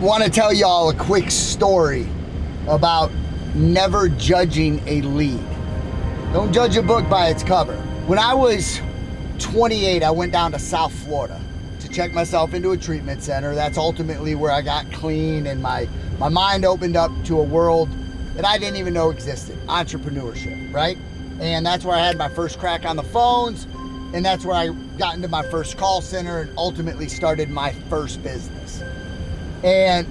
Want to tell y'all a quick story about never judging a lead. Don't judge a book by its cover. When I was 28, I went down to South Florida to check myself into a treatment center. That's ultimately where I got clean and my mind opened up to a world that I didn't even know existed, entrepreneurship, right? And that's where I had my first crack on the phones, and that's where I got into my first call center and ultimately started my first business. And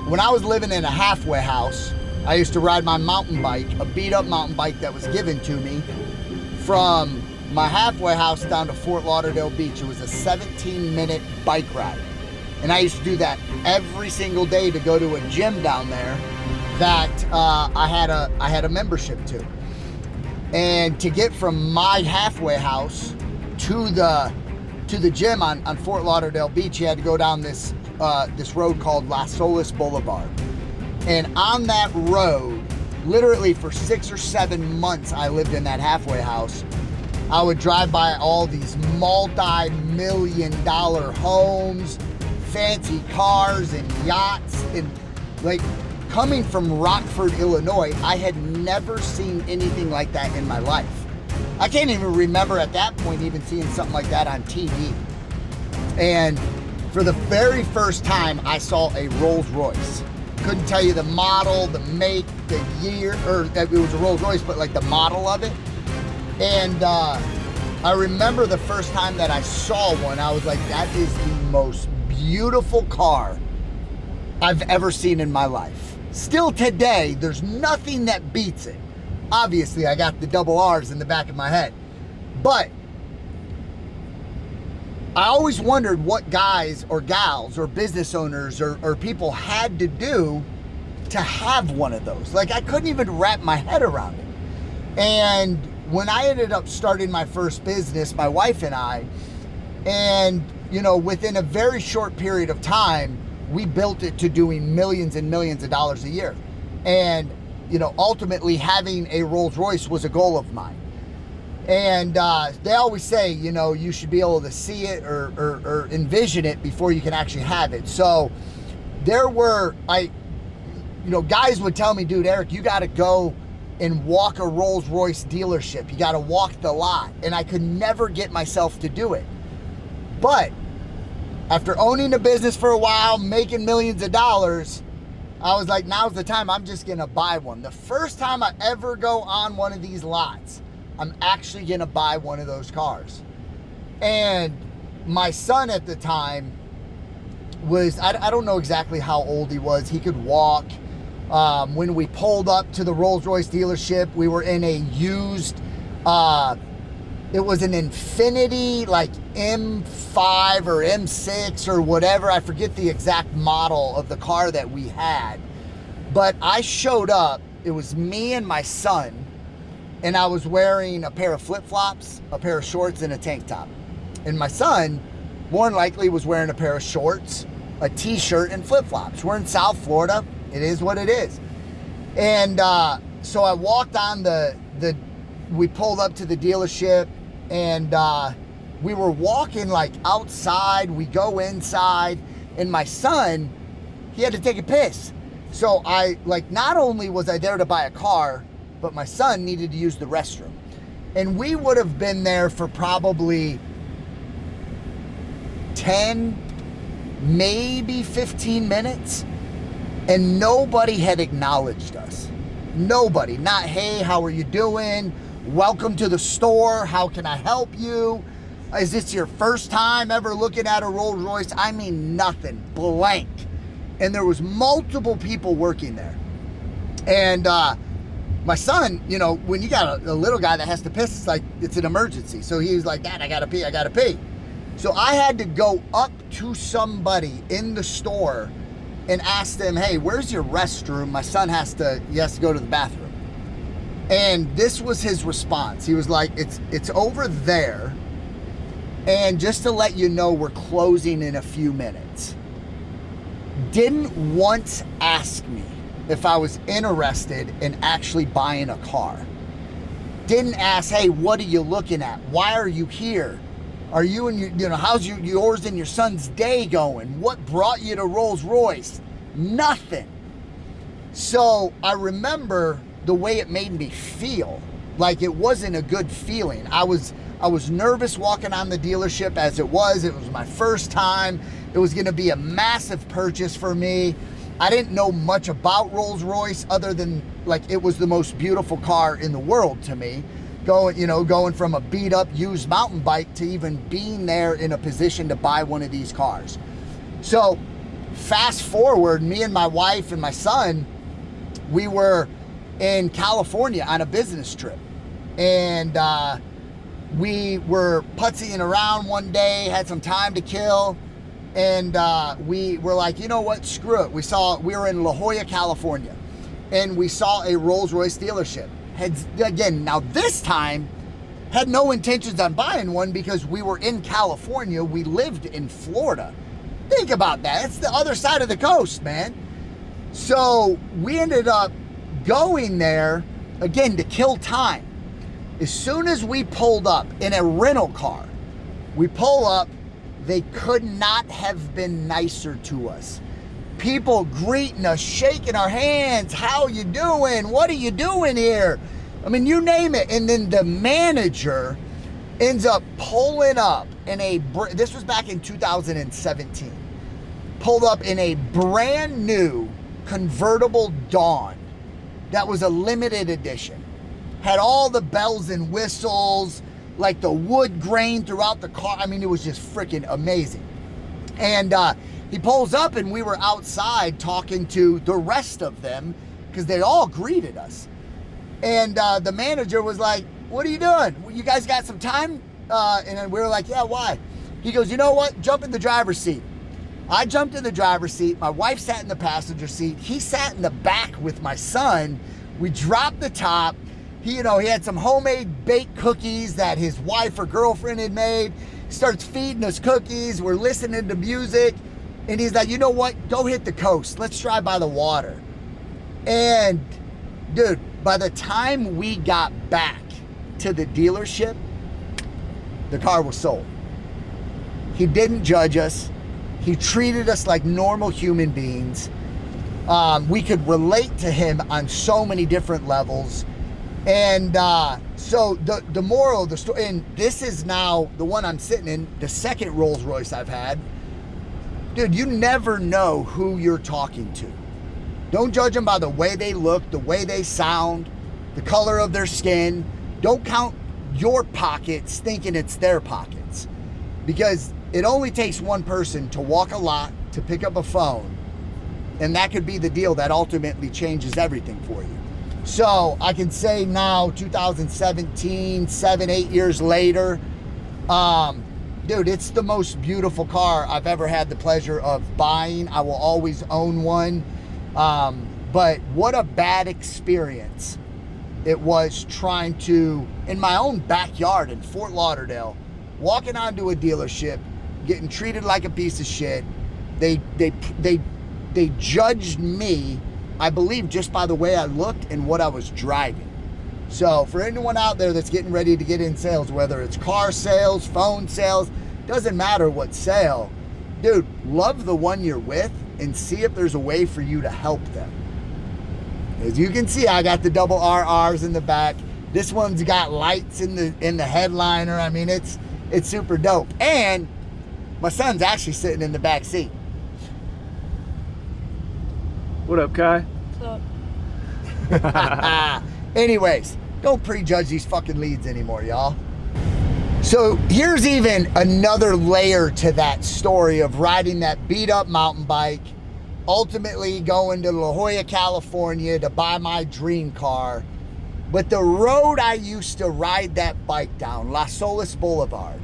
when I was living in a halfway house, I used to ride my mountain bike, a beat up mountain bike that was given to me, from my halfway house down to Fort Lauderdale Beach. It was a 17-minute bike ride. And I used to do that every single day to go to a gym down there that I had a membership to. And to get from my halfway house to the gym on Fort Lauderdale Beach, you had to go down this road called Las Olas Boulevard. And on that road, literally for 6 or 7 months, I lived in that halfway house. I would drive by all these multi-million-dollar homes, fancy cars and yachts, and like coming from Rockford, Illinois, I had never seen anything like that in my life. I can't even remember at that point even seeing something like that on TV. And for the very first time, I saw a Rolls Royce. Couldn't tell you the model, the make, the year, or it was a Rolls Royce, but like the model of it. And I remember the first time that I saw one, I was like, that is the most beautiful car I've ever seen in my life. Still today, there's nothing that beats it. Obviously, I got the double R's in the back of my head. But I always wondered what guys or gals or business owners or people had to do to have one of those. Like, I couldn't even wrap my head around it. And when I ended up starting my first business, my wife and I, and you know, within a very short period of time, we built it to doing millions and millions of dollars a year. And you know, ultimately having a Rolls Royce was a goal of mine. And they always say, you know, you should be able to see it or envision it before you can actually have it. So there were, guys would tell me, dude, Eric, you got to go and walk a Rolls Royce dealership. You got to walk the lot. And I could never get myself to do it. But after owning a business for a while, making millions of dollars, I was like, now's the time. I'm just going to buy one. The first time I ever go on one of these lots, I'm actually going to buy one of those cars. And my son at the time was, I don't know exactly how old he was. He could walk. When we pulled up to the Rolls Royce dealership, we were in a used, it was an Infinity, like M5 or M6 or whatever. I forget the exact model of the car that we had. But I showed up, it was me and my son, and I was wearing a pair of flip-flops, a pair of shorts, and a tank top. And my son, more than likely, was wearing a pair of shorts, a t-shirt, and flip-flops. We're in South Florida. It is what it is. And so I walked on we pulled up to the dealership, and we were walking like outside. We go inside, and my son, he had to take a piss. So not only was I there to buy a car, but my son needed to use the restroom. And we would have been there for probably 10, maybe 15 minutes. And nobody had acknowledged us. Nobody. Not, hey, how are you doing? Welcome to the store. How can I help you? Is this your first time ever looking at a Rolls Royce? I mean, nothing. Blank. And there was multiple people working there. And my son, you know, when you got a little guy that has to piss, it's like, it's an emergency. So he was like, Dad, I gotta pee. So I had to go up to somebody in the store and ask them, hey, where's your restroom? My son has to go to the bathroom. And this was his response. He was like, it's over there. And just to let you know, we're closing in a few minutes. Didn't once ask me if I was interested in actually buying a car. Didn't ask, hey, what are you looking at? Why are you here? Are you and how's yours and your son's day going? What brought you to Rolls Royce? Nothing. So I remember the way it made me feel. Like it wasn't a good feeling. I was nervous walking on the dealership as it was. It was my first time. It was gonna be a massive purchase for me. I didn't know much about Rolls-Royce other than like it was the most beautiful car in the world to me. Going from a beat up used mountain bike to even being there in a position to buy one of these cars. So fast forward, me and my wife and my son, we were in California on a business trip. And we were putzing around one day, had some time to kill. And we were like, you know what, screw it. We were in La Jolla, California, and we saw a Rolls-Royce dealership. Now this time, had no intentions on buying one because we were in California. We lived in Florida. Think about that. It's the other side of the coast, man. So we ended up going there, again, to kill time. As soon as we pulled up in a rental car, we pull up, they could not have been nicer to us. People greeting us, shaking our hands. How you doing? What are you doing here? I mean, you name it. And then the manager ends up pulling up in this was back in 2017, pulled up in a brand new convertible Dawn that was a limited edition. Had all the bells and whistles, like the wood grain throughout the car. I mean, it was just freaking amazing. And he pulls up and we were outside talking to the rest of them because they all greeted us. And the manager was like, what are you doing? You guys got some time? And then we were like, yeah, why? He goes, you know what? Jump in the driver's seat. I jumped in the driver's seat. My wife sat in the passenger seat. He sat in the back with my son. We dropped the top. He had some homemade baked cookies that his wife or girlfriend had made. He starts feeding us cookies. We're listening to music. And he's like, you know what? Go hit the coast. Let's drive by the water. And dude, by the time we got back to the dealership, the car was sold. He didn't judge us. He treated us like normal human beings. We could relate to him on so many different levels. And so the moral of the story, and this is now the one I'm sitting in, the second Rolls Royce I've had. Dude, you never know who you're talking to. Don't judge them by the way they look, the way they sound, the color of their skin. Don't count your pockets thinking it's their pockets. Because it only takes one person to walk a lot, to pick up a phone, and that could be the deal that ultimately changes everything for you. So I can say now, 2017, 7-8 years later, dude, it's the most beautiful car I've ever had the pleasure of buying. I will always own one. But what a bad experience it was trying to, in my own backyard in Fort Lauderdale, walking onto a dealership, getting treated like a piece of shit. They judged me, I believe, just by the way I looked and what I was driving. So for anyone out there that's getting ready to get in sales, whether it's car sales, phone sales, doesn't matter what sale, dude, love the one you're with and see if there's a way for you to help them. As you can see, I got the double RRs in the back. This one's got lights in the headliner. I mean, it's super dope. And my son's actually sitting in the back seat. What up, Kai? What's up? Anyways, don't prejudge these fucking leads anymore, y'all. So here's even another layer to that story of riding that beat up mountain bike, ultimately going to La Jolla, California to buy my dream car. But the road I used to ride that bike down, Las Olas Boulevard,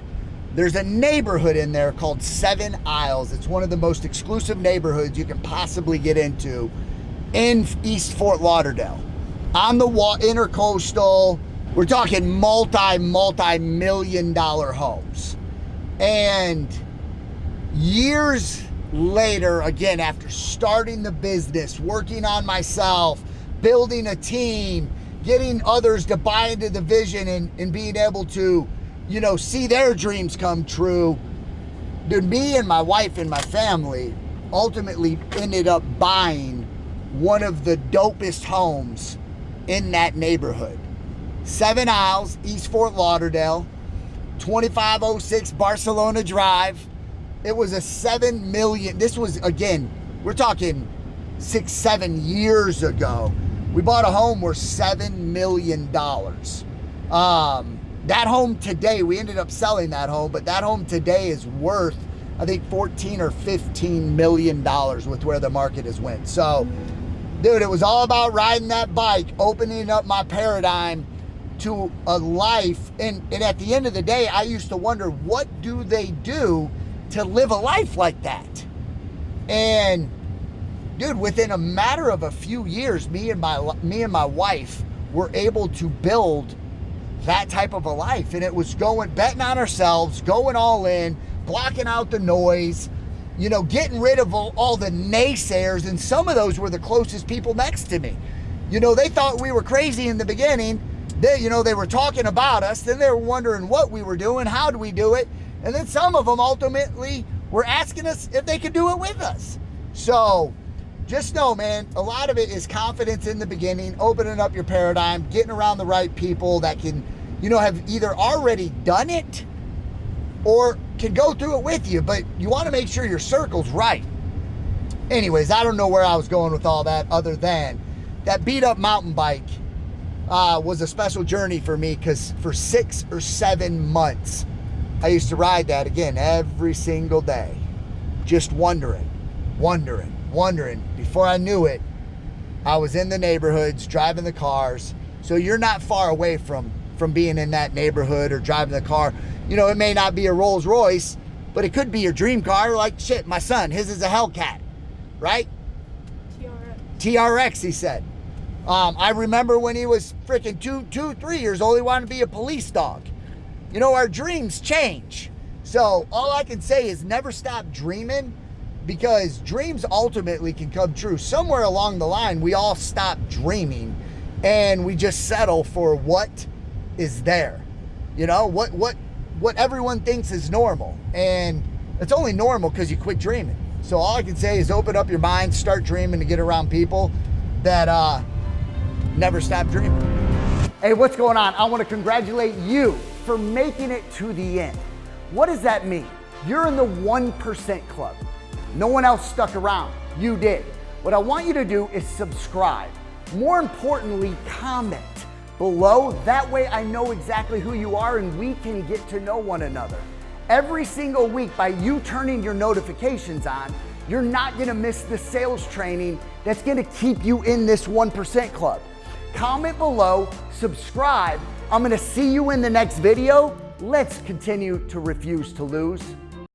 there's a neighborhood in there called Seven Isles. It's one of the most exclusive neighborhoods you can possibly get into in East Fort Lauderdale. On the intercoastal, we're talking multi-million-dollar homes. And years later, again, after starting the business, working on myself, building a team, getting others to buy into the vision and being able to, see their dreams come true, dude, me and my wife and my family, ultimately ended up buying one of the dopest homes in that neighborhood. 7 Isles, East Fort Lauderdale, 2506 Barcelona Drive. It was a 7 million. This was, again, we're talking 6-7 years ago. We bought a home worth $7 million. That home today, we ended up selling that home, but that home today is worth, I think, 14 or 15 million dollars with where the market has went. So, dude, it was all about riding that bike, opening up my paradigm to a life. And at the end of the day, I used to wonder, what do they do to live a life like that? And dude, within a matter of a few years, me and my wife were able to build that type of a life. And it was betting on ourselves, going all in, blocking out the noise, you know, getting rid of all the naysayers. And some of those were the closest people next to me. You know, they thought we were crazy in the beginning. They were talking about us. Then they were wondering what we were doing, how do we do it? And then some of them ultimately were asking us if they could do it with us. So just know, man, a lot of it is confidence in the beginning, opening up your paradigm, getting around the right people that can, you know, have either already done it or can go through it with you, but you want to make sure your circle's right. Anyways, I don't know where I was going with all that, other than that beat up mountain bike was a special journey for me, because for 6 or 7 months, I used to ride that, again, every single day, just wondering. Before I knew it, I was in the neighborhoods, driving the cars. So you're not far away from being in that neighborhood or driving the car. You know, it may not be a Rolls Royce, but it could be your dream car. Like, shit, my son, his is a Hellcat, right? TRX, he said. I remember when he was freaking 3 years old, he wanted to be a police dog. You know, our dreams change. So all I can say is never stop dreaming, because dreams ultimately can come true. Somewhere along the line, we all stop dreaming and we just settle for what is there. You know, what everyone thinks is normal. And it's only normal because you quit dreaming. So all I can say is open up your mind, start dreaming, to get around people that never stop dreaming. Hey, what's going on? I want to congratulate you for making it to the end. What does that mean? You're in the 1% club. No one else stuck around. You did. What I want you to do is subscribe. More importantly, comment below. That way I know exactly who you are and we can get to know one another. Every single week, by you turning your notifications on, you're not gonna miss the sales training that's gonna keep you in this 1% club. Comment below, subscribe. I'm gonna see you in the next video. Let's continue to refuse to lose.